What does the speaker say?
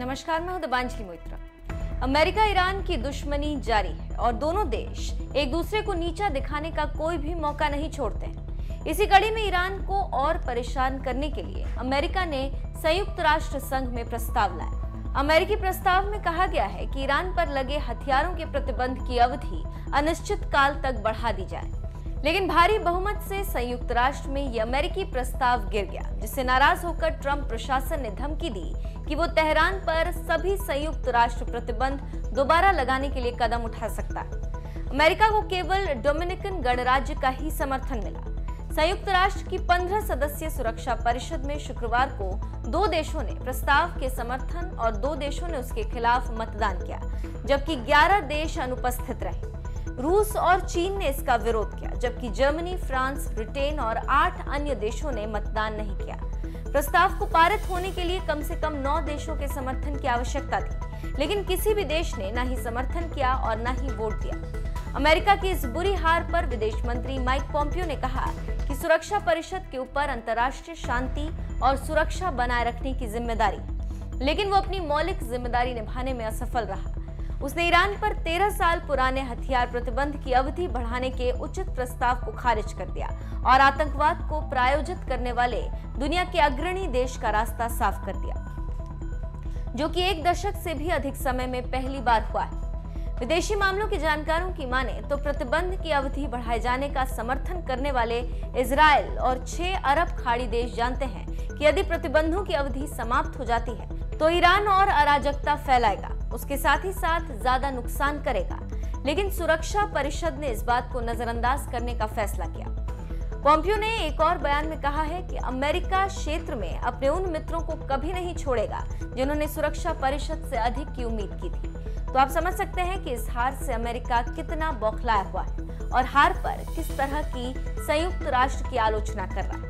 नमस्कार, मैं हूं दिबांजलि मोइत्रा। अमेरिका ईरान की दुश्मनी जारी है और दोनों देश एक दूसरे को नीचा दिखाने का कोई भी मौका नहीं छोड़ते हैं। इसी कड़ी में ईरान को और परेशान करने के लिए अमेरिका ने संयुक्त राष्ट्र संघ में प्रस्ताव लाया। अमेरिकी प्रस्ताव में कहा गया है कि ईरान पर लगे हथियारों के प्रतिबंध की अवधि अनिश्चित काल तक बढ़ा दी जाए, लेकिन भारी बहुमत से संयुक्त राष्ट्र में यह अमेरिकी प्रस्ताव गिर गया, जिससे नाराज होकर ट्रंप प्रशासन ने धमकी दी कि वो तेहरान पर सभी संयुक्त राष्ट्र प्रतिबंध दोबारा लगाने के लिए कदम उठा सकता है। अमेरिका को केवल डोमिनिकन गणराज्य का ही समर्थन मिला। संयुक्त राष्ट्र की 15 सदस्यीय सुरक्षा परिषद में शुक्रवार को 2 देशों ने प्रस्ताव के समर्थन और 2 देशों ने उसके खिलाफ मतदान किया, जबकि 11 देश अनुपस्थित रहे। रूस और चीन ने इसका विरोध किया, जबकि जर्मनी, फ्रांस, ब्रिटेन और 8 अन्य देशों ने मतदान नहीं किया। प्रस्ताव को पारित होने के लिए कम से कम 9 देशों के समर्थन की आवश्यकता थी, लेकिन किसी भी देश ने न ही समर्थन किया और न ही वोट दिया। अमेरिका की इस बुरी हार पर विदेश मंत्री माइक पोम्पियो ने कहा कि सुरक्षा परिषद के ऊपर अंतर्राष्ट्रीय शांति और सुरक्षा बनाए रखने की जिम्मेदारी है, लेकिन वो अपनी मौलिक जिम्मेदारी निभाने में असफल रहा। उसने ईरान पर 13 साल पुराने हथियार प्रतिबंध की अवधि बढ़ाने के उचित प्रस्ताव को खारिज कर दिया और आतंकवाद को प्रायोजित करने वाले दुनिया के अग्रणी देश का रास्ता साफ कर दिया, जो कि 1 दशक से भी अधिक समय में पहली बार हुआ है। विदेशी मामलों के जानकारों की माने तो प्रतिबंध की अवधि बढ़ाए जाने का समर्थन करने वाले इजराइल और 6 अरब खाड़ी देश जानते हैं कि यदि प्रतिबंधों की अवधि समाप्त हो जाती है तो ईरान और अराजकता फैलाएगा, उसके साथ ही साथ ज्यादा नुकसान करेगा। लेकिन सुरक्षा परिषद ने इस बात को नजरअंदाज करने का फैसला किया। पोम्पियो ने एक और बयान में कहा है कि अमेरिका क्षेत्र में अपने उन मित्रों को कभी नहीं छोड़ेगा जिन्होंने सुरक्षा परिषद से अधिक की उम्मीद की थी। तो आप समझ सकते हैं कि इस हार से अमेरिका कितना बौखलाया हुआ है और हार पर किस तरह की संयुक्त राष्ट्र की आलोचना कर रहा है।